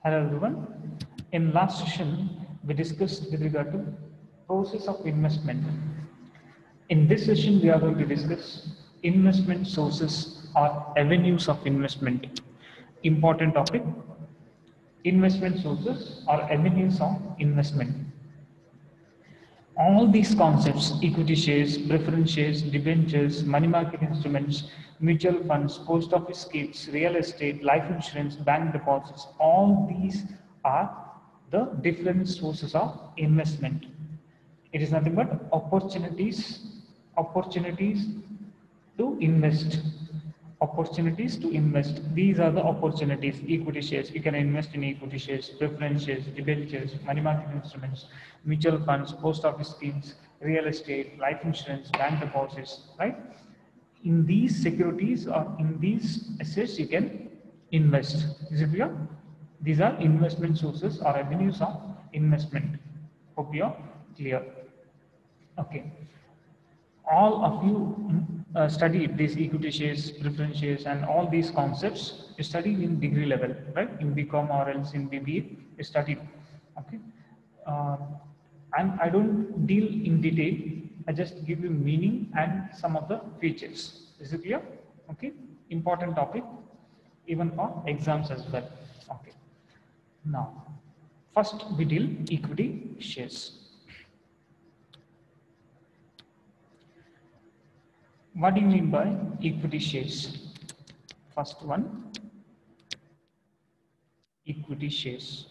Hello everyone. In last session, we discussed with regard to process of investment. In this session, we are going to discuss investment sources or avenues of investment. Important topic: investment sources or avenues of investment. All these concepts, equity shares, preference shares, debentures, money market instruments, mutual funds, post office schemes, real estate, life insurance, bank deposits, all these are the different sources of investment. It is nothing but opportunities to invest. Opportunities to invest. These are the opportunities. Equity shares. You can invest in equity shares, preference shares, debentures, money market instruments, mutual funds, post office schemes, real estate, life insurance, bank deposits, right? In these securities or in these assets, you can invest. Is it clear? These are investment sources or avenues of investment. Hope you are clear. Okay. All of you studied these equity shares, preference shares, and all these concepts. You studied in degree level, right? In BCom or else in BBA, you studied. Okay. Uh, and I don't deal in detail. I just give you meaning and some of the features. Is it clear? Okay. Important topic, even for exams as well. Okay. Now, first we deal equity shares. What do you mean by equity shares? First one, equity shares.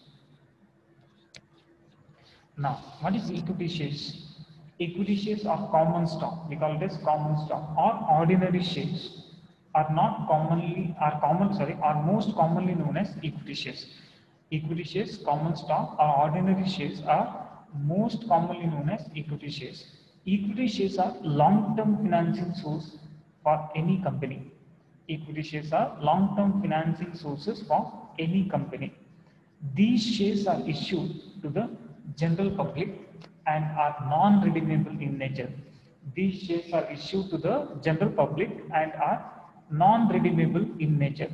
Now, what is equity shares? Equity shares are common stock. We call it as common stock or ordinary shares. Are most commonly known as equity shares. Equity shares, common stock or ordinary shares are most commonly known as equity shares. Equity shares are long-term financing source for any company. Equity shares are long-term financing sources for any company. These shares are issued to the general public and are non-redeemable in nature. These shares are issued to the general public and are non-redeemable in nature.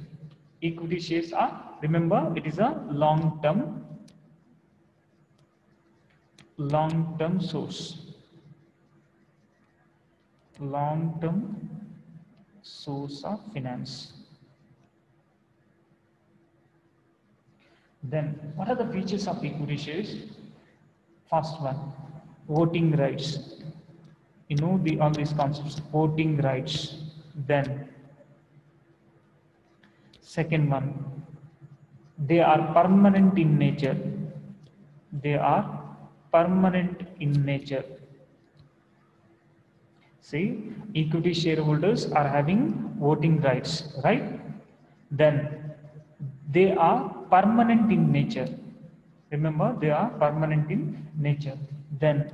Equity shares are, remember, it is a long-term source. Long-term source of finance. Then, what are the features of equity shares? First one, voting rights. You know all these concepts, voting rights. Then, second one, they are permanent in nature. They are permanent in nature. See, equity shareholders are having voting rights, right? Then, they are permanent in nature. Remember, they are permanent in nature. Then,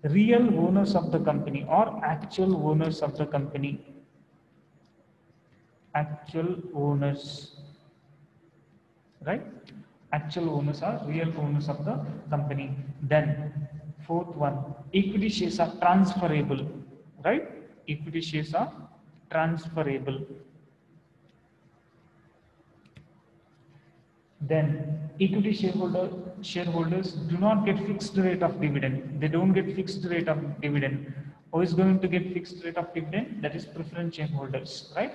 real owners of the company or actual owners of the company. Actual owners, right? Actual owners are real owners of the company. Then, fourth one, equity shares are transferable, right? Equity shares are transferable. Then equity shareholders do not get fixed rate of dividend. They don't get fixed rate of dividend. Who is going to get fixed rate of dividend? That is preference shareholders, right?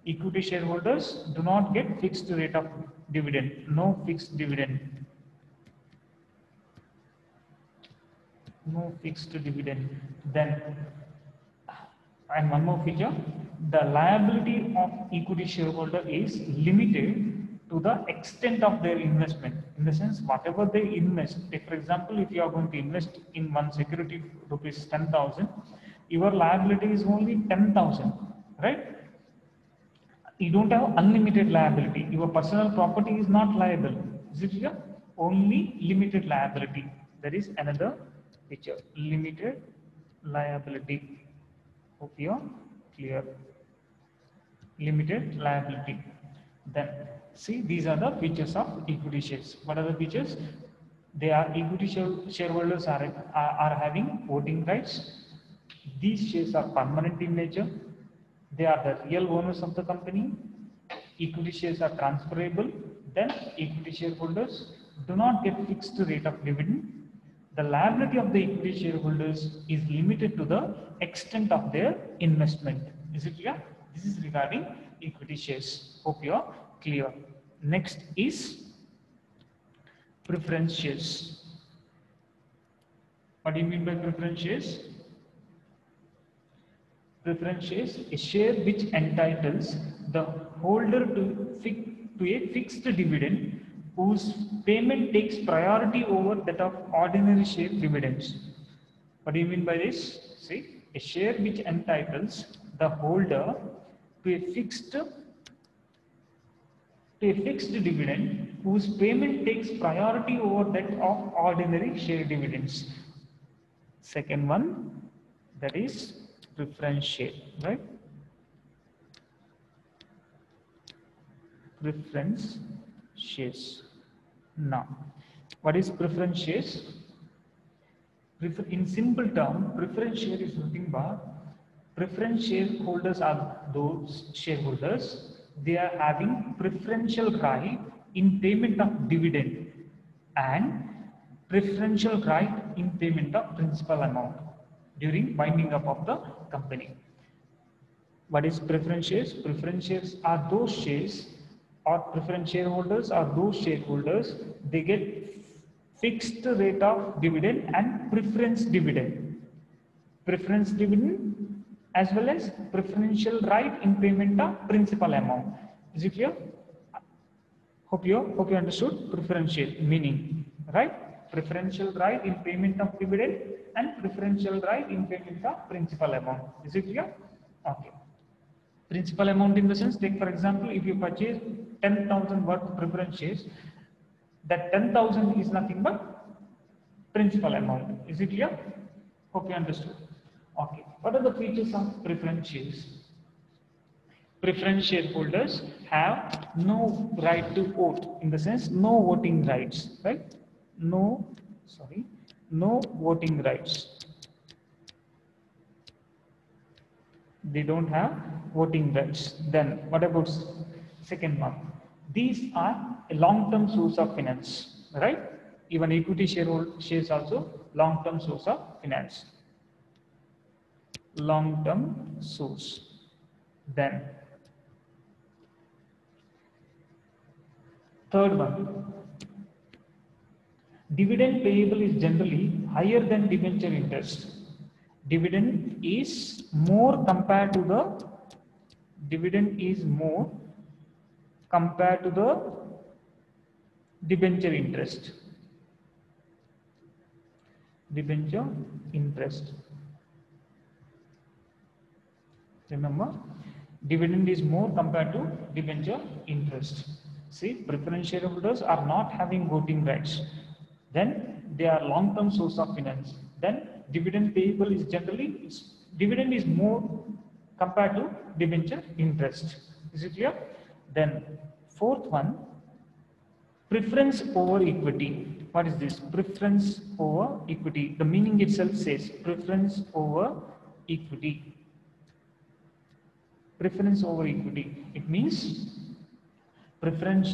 Equity shareholders do not get fixed rate of dividend. No fixed dividend. No fixed dividend. Then, and one more feature, the liability of equity shareholder is limited to the extent of their investment. In the sense, whatever they invest, if for example, if you are going to invest in one security rupees 10,000, your liability is only 10,000, right? You don't have unlimited liability. Your personal property is not liable. Is it clear? Only limited liability. That is another feature. Limited liability. Hope you are clear. Limited liability. Then see, these are the features of equity shares. What are the features? They are equity shareholders are having voting rights. These shares are permanent in nature. They are the real owners of the company. Equity shares are transferable. then equity shareholders do not get fixed rate of dividend. The liability of the equity shareholders is limited to the extent of their investment. Is it clear? This is regarding equity shares. Hope you are clear. Next is preference shares. What do you mean by preference shares? Preference shares, a share which entitles the holder to a fixed dividend whose payment takes priority over that of ordinary share dividends. What do you mean by this? See, a share which entitles the holder to a fixed dividend whose payment takes priority over that of ordinary share dividends. Second one, that is preference share, right? Preference shares. Now, what is preference shares? In simple term, preference share is nothing but preference shareholders are those shareholders, they are having preferential right in payment of dividend and preferential right in payment of principal amount during winding up of the company. What is preference shares? Preference shares are those shares, or preference shareholders are those shareholders, they get fixed rate of dividend and preference dividend. Preference dividend as well as preferential right in payment of principal amount. Is it clear? Hope you understood preferential meaning, right? Preferential right in payment of dividend and preferential right in payment of principal amount. Is it clear? Okay. Principal amount in the sense, take for example, if you purchase 10,000 worth of preference shares, that 10,000 is nothing but principal amount. Is it clear? Hope you understood. Okay. What are the features of preference shares? Preference shareholders have no right to vote, in the sense no voting rights, right? No voting rights. They don't have voting rights. Then what about second one? These are a long-term source of finance, right? Even equity shares also long-term source of finance. Long-term source. Then third one, dividend payable is generally higher than debenture interest. Dividend is more compared to the debenture interest. Debenture interest. Remember, dividend is more compared to debenture interest. See, preference shareholders are not having voting rights. Then they are long-term source of finance. Then dividend payable is generally, dividend is more compared to debenture interest. Is it clear? Then fourth one, preference over equity. What is this? Preference over equity. The meaning itself says preference over equity. Preference over equity. It means preference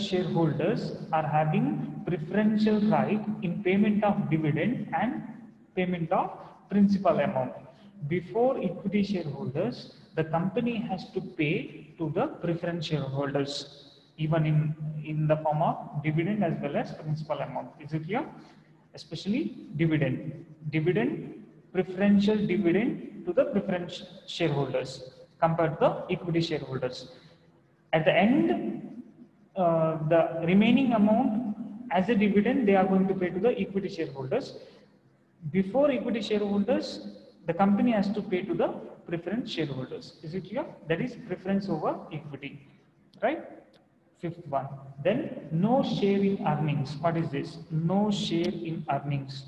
shareholders are having preferential right in payment of dividend and payment of principal amount. Before equity shareholders, the company has to pay to the preference shareholders, even in the form of dividend as well as principal amount. Is it clear? Especially dividend. Preferential dividend to the preference shareholders compared to the equity shareholders. At the end, the remaining amount as a dividend, they are going to pay to the equity shareholders. Before equity shareholders, the company has to pay to the preference shareholders. Is it clear? That is preference over equity, right? Fifth one. Then no share in earnings. What is this? No share in earnings.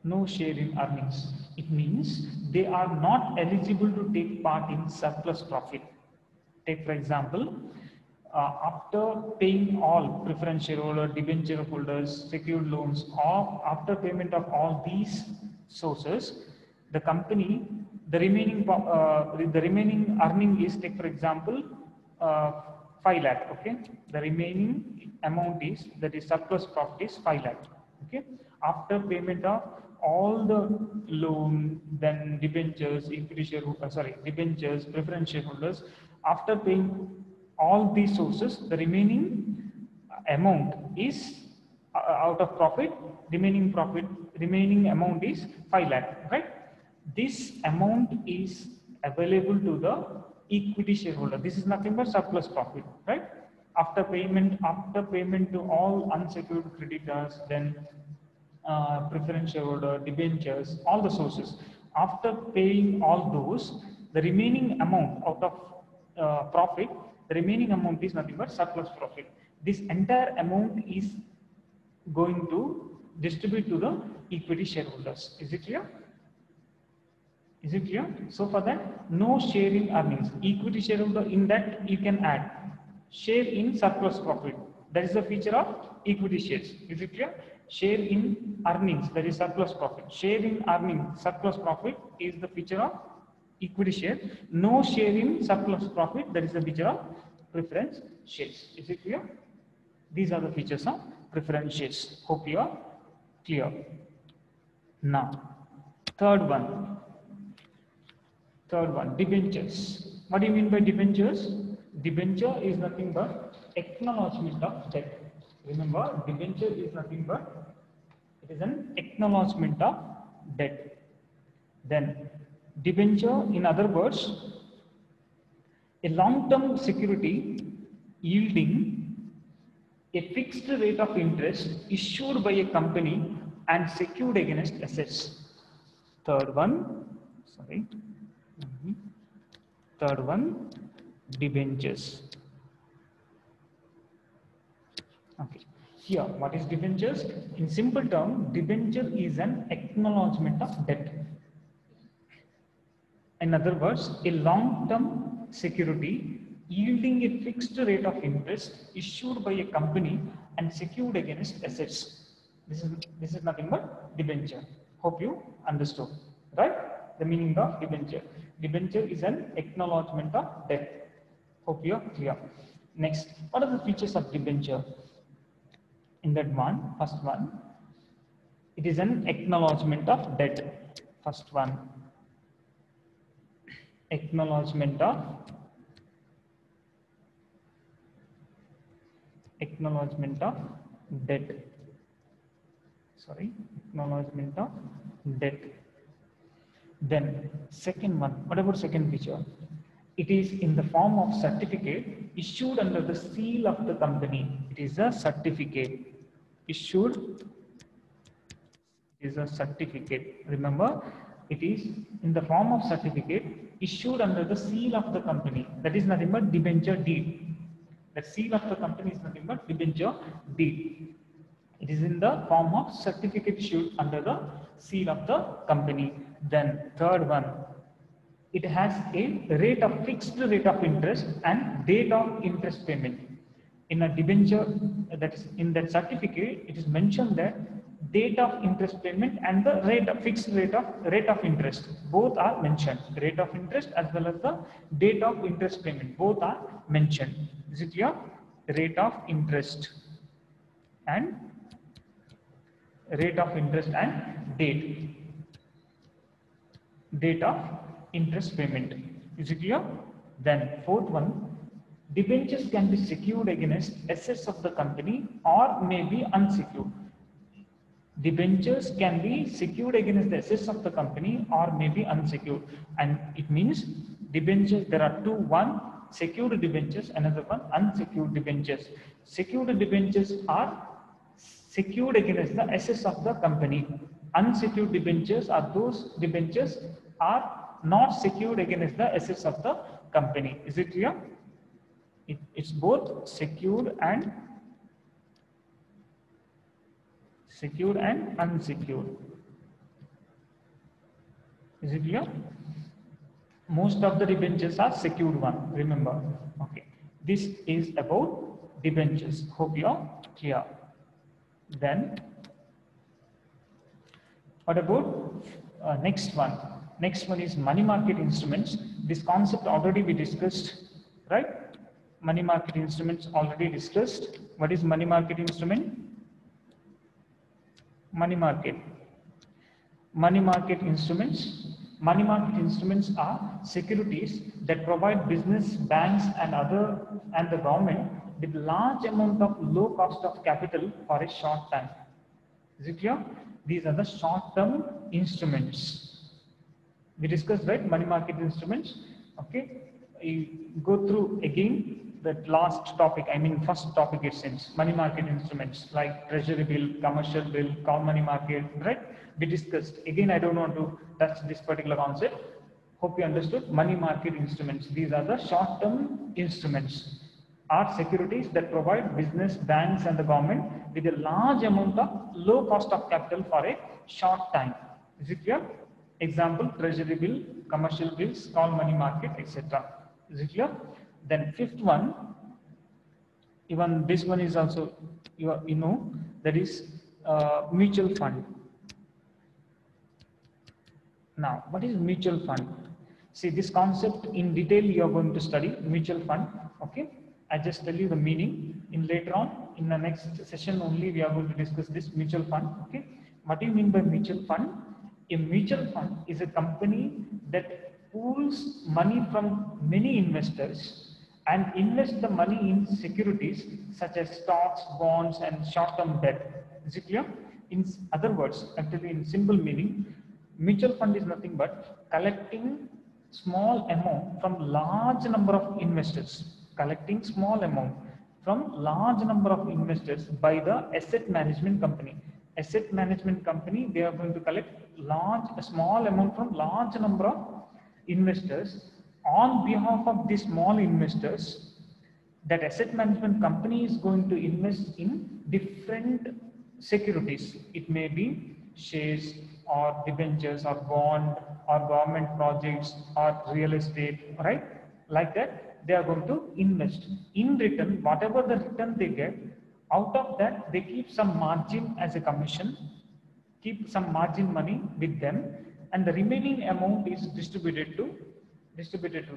No share in earnings. It means they are not eligible to take part in surplus profit. Take for example, after paying all preference shareholder, debenture holders, secured loans, or after payment of all these sources, the The remaining earning is, take for example, 5 lakh. Okay, the remaining amount is, that is surplus profit, is 5 lakh. Okay, after payment of all the loan, then debentures, equity share, debentures, preference shareholders. After paying all these sources, the remaining amount is out of profit. Remaining amount is 5 lakh, right? This amount is available to the equity shareholder. This is nothing but surplus profit, right? After payment to all unsecured creditors, then preference shareholder, debentures, all the sources. After paying all those, the remaining amount out of profit, the remaining amount is nothing but surplus profit. This entire amount is going to distribute to the equity shareholders. Is it clear? Is it clear? So for that, no share in earnings. Equity shareholder, in that you can add share in surplus profit. That is the feature of equity shares. Is it clear? Share in earnings, that is surplus profit. Share in earnings, surplus profit is the feature of equity share. No share in surplus profit, that is the feature of preference shares. Is it clear? These are the features of preference shares. Hope you are clear. Now, third one, debentures. What do you mean by debentures? Debenture is nothing but acknowledgement of debt. Remember, debenture is nothing but, it is an acknowledgement of debt. Then, debenture, in other words, a long-term security yielding a fixed rate of interest issued by a company and secured against assets. Third one, debentures. Okay. Here, what is debentures? In simple term, debenture is an acknowledgement of debt. In other words, a long-term security yielding a fixed rate of interest issued by a company and secured against assets. This is nothing but debenture. Hope you understood, right? The meaning of debenture. Debenture is an acknowledgement of debt. Hope you are clear. Next, what are the features of debenture? In that one, first one, it is an acknowledgement of debt. First one, acknowledgement of debt. Acknowledgement of debt. Then second one, what about second feature? It is in the form of certificate issued under the seal of the company. It is a certificate issued. It is a certificate. Remember, it is in the form of certificate issued under the seal of the company. That is nothing but debenture deed. The seal of the company is nothing but debenture deed. It is in the form of certificate issued under the seal of the company. Then third one, it has a fixed rate of interest and date of interest payment. In a debenture, that is in that certificate, it is mentioned that date of interest payment and the fixed rate of interest, both are mentioned. Rate of interest as well as the date of interest payment, both are mentioned. Is it clear? Rate of interest and date of interest payment. Is it clear? Then fourth one, debentures can be secured against assets of the company or may be unsecured. Debentures can be secured against the assets of the company or may be unsecured. And it means debentures, there are two: one, secured debentures, another one, unsecured debentures. Secured debentures are secured against the assets of the company. Unsecured debentures are those debentures are not secured against the assets of the company. Is it clear? It's both secured and unsecured. Is it clear? Most of the debentures are secured one, remember. Okay. This is about debentures. Hope you are clear. Then, what about next one? Next one is money market instruments. This concept already we discussed, right? Money market instruments already discussed. What is money market instrument? Money market. Money market instruments. Money market instruments are securities that provide business, banks, and the government with large amount of low cost of capital for a short time. Is it clear? These are the short-term instruments. We discussed, right, money market instruments. Okay, you go through again that last topic. I mean, first topic it seems money market instruments like treasury bill, commercial bill, call money market, right? We discussed. Again, I don't want to touch this particular concept. Hope you understood. Money market instruments. These are the short-term instruments. Are securities that provide business, banks, and the government with a large amount of low cost of capital for a short time. Is it clear? Example, treasury bill, commercial bills, call money market, etc. Is it clear? Then fifth one, even this one is also, you know, that is mutual fund. Now, what is mutual fund? See, this concept in detail you are going to study mutual fund. Okay, I just tell you the meaning. In later on, in the next session only, we are going to discuss this mutual fund. Okay, what do you mean by mutual fund? A mutual fund is a company that pools money from many investors and invest the money in securities such as stocks, bonds, and short-term debt. Is it clear? In other words, actually in simple meaning, mutual fund is nothing but collecting small amount from large number of investors. Collecting small amount from large number of investors by the asset management company. Asset management company, they are going to collect a small amount from large number of investors on behalf of these small investors. That asset management company is going to invest in different securities. It may be shares or debentures or bond or government projects or real estate, right? Like that, they are going to invest. In return, whatever the return they get, out of that, they keep some margin as a commission, keep some margin money with them, and the remaining amount is distributed to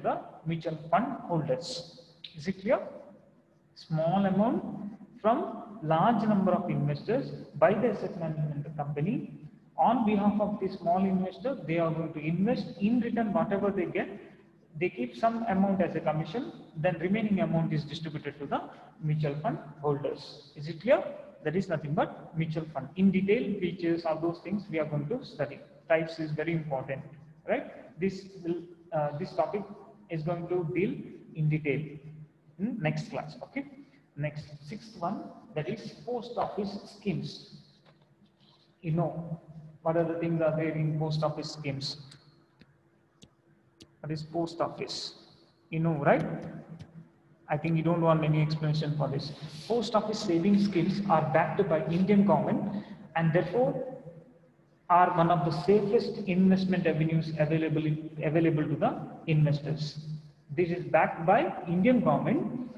the mutual fund holders. Is it clear? Small amount from large number of investors by the asset management company. On behalf of the small investor, they are going to invest. In return, whatever they get, they keep some amount as a commission, then remaining amount is distributed to the mutual fund holders. Is it clear? That is nothing but mutual fund. In detail, features, all those things we are going to study. Types is very important, right? This topic is going to deal in detail in next class. Okay. Next, sixth one, that is post office schemes. You know, what are the things are there in post office schemes? What is post office? You know, right? I think you don't want any explanation for this. Post office savings schemes are backed by Indian government and therefore are one of the safest investment avenues available to the investors. This is backed by Indian government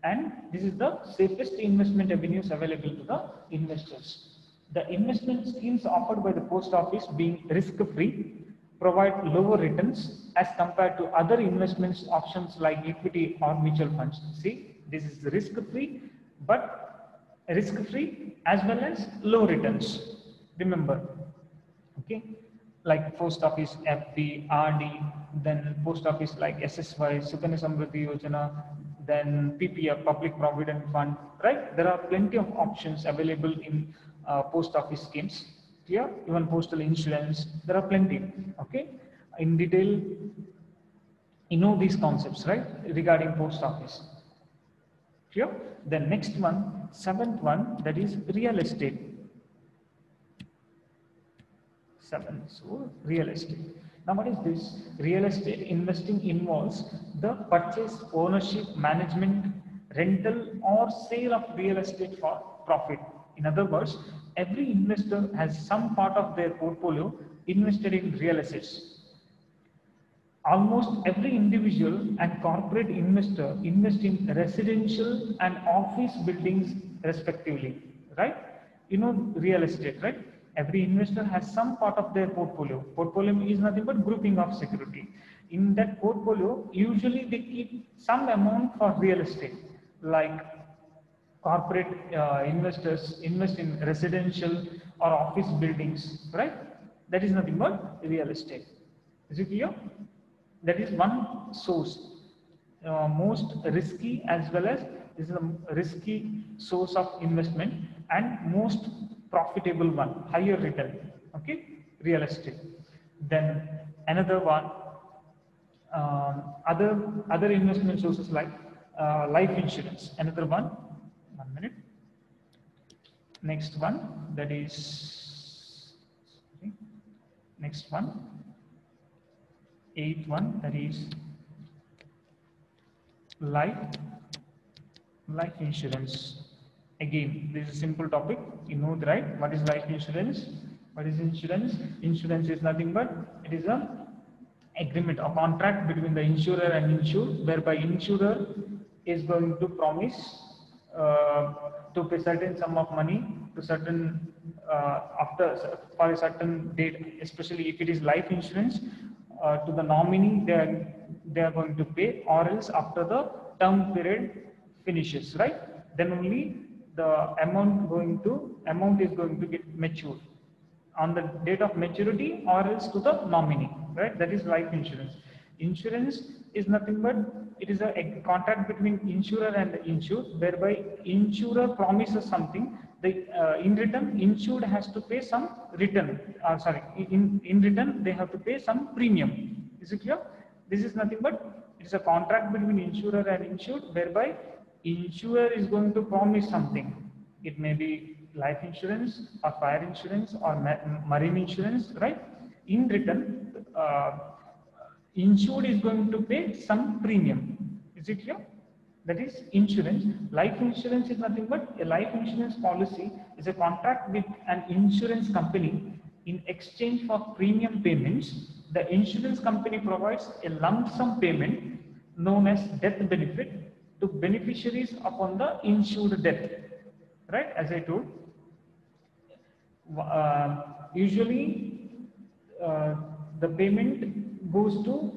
and this is the safest investment avenues available to the investors. The investment schemes offered by the post office being risk-free provide lower returns as compared to other investments options like equity or mutual funds. See, this is risk-free, but risk-free as well as low returns. Remember, okay, like post office FD, RD, then post office like SSY, Sukanya Samriddhi Yojana, then PPF, Public Provident Fund, right? There are plenty of options available in post office schemes. Clear? Even postal insurance, there are plenty. Okay, in detail, you know these concepts, right? Regarding post office. Clear? The next one, seventh one, that is real estate. So real estate. Now, what is this? Real estate investing involves the purchase, ownership, management, rental, or sale of real estate for profit. In other words, every investor has some part of their portfolio invested in real assets. Almost every individual and corporate investor invest in residential and office buildings respectively, right? You know real estate, right? Every investor has some part of their portfolio. Portfolio is nothing but grouping of security. In that portfolio, usually they keep some amount for real estate, like corporate investors invest in residential or office buildings, right? That is nothing but real estate. Is it clear? That is one source, most risky, as well as this is a risky source of investment and most profitable one, higher return. Okay, real estate. Then another one, other investment sources like life insurance. Another one. 1 minute. Next one, that is, sorry, next one, eighth one, that is life insurance. Again, this is a simple topic. You know, right? What is life insurance? What is insurance? Insurance is nothing but it is a agreement, a contract between the insurer and insured, whereby insurer is going to promise to pay certain sum of money to certain after for a certain date, especially if it is life insurance, to the nominee they are going to pay, or else after the term period finishes, right? Then only the amount is going to get matured on the date of maturity, or else to the nominee, right? That is life insurance. Insurance is nothing but it is a contract between insurer and the insured, whereby insurer promises something. In return, insured has to pay some return. In return they have to pay some premium. Is it clear? This is nothing but it is a contract between insurer and insured, whereby insurer is going to promise something. It may be life insurance or fire insurance or marine insurance, right? In return, insured is going to pay some premium. Is it clear? That is insurance. Life insurance is nothing but a life insurance policy is a contract with an insurance company. In exchange for premium payments, the insurance company provides a lump sum payment known as death benefit to beneficiaries upon the insured death. Right? As I told, usually the payment goes to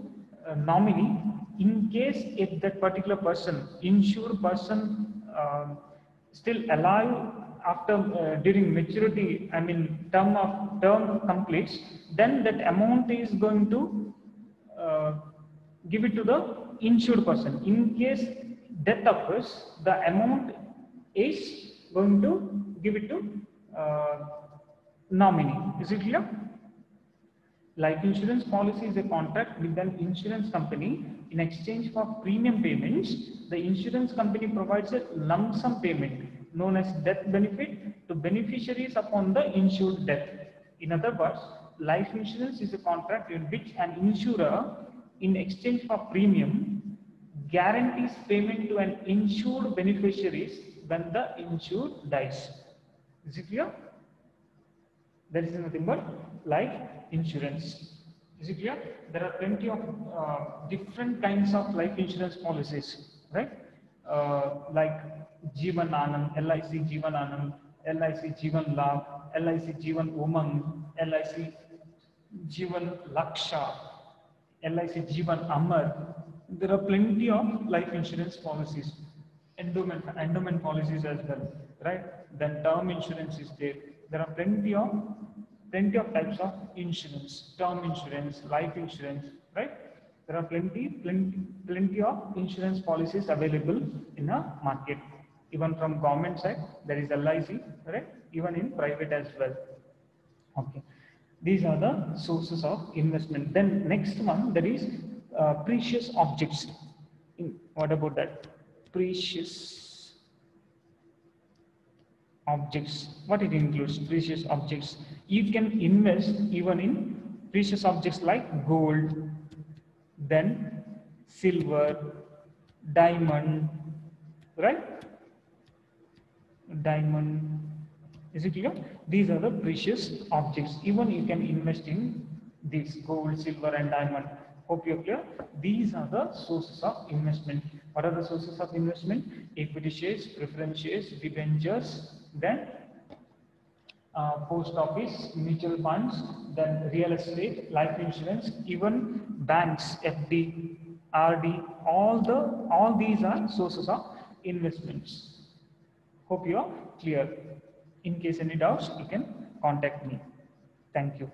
nominee in case if that particular person, insured person, still alive after during maturity, I mean term completes, then that amount is going to give it to the insured person. In case death occurs, the amount is going to give it to nominee. Is it clear? Life insurance policy is a contract with an insurance company. In exchange for premium payments, the insurance company provides a lump sum payment known as death benefit to beneficiaries upon the insured death. In other words, life insurance is a contract in which an insurer, in exchange for premium, guarantees payment to an insured beneficiaries when the insured dies. Is it clear? That is nothing but life insurance. Is it clear? There are plenty of different kinds of life insurance policies, right? Like Jeevan Anand, LIC Jeevan Anand, LIC Jeevan Labh, LIC Jeevan Umang, LIC Jeevan Laksha, LIC Jeevan Amar. There are plenty of life insurance policies, endowment policies as well, right? Then term insurance is there. There are plenty of types of insurance, term insurance, life insurance, right? There are plenty of insurance policies available in a market. Even from government side, there is LIC, right? Even in private as well. Okay. These are the sources of investment. Then next one, that is precious objects. What about that? Precious objects. What it includes? Precious objects. You can invest even in precious objects like gold, then silver, diamond, right? Diamond. Is it clear? These are the precious objects. Even you can invest in these gold, silver, and diamond. Hope you're clear. These are the sources of investment. What are the sources of investment? Equity shares, preference shares, debentures, then post office, mutual funds, then real estate, life insurance, even banks, FD, RD, all these are sources of investments. Hope you are clear. In case any doubts, you can contact me. Thank you.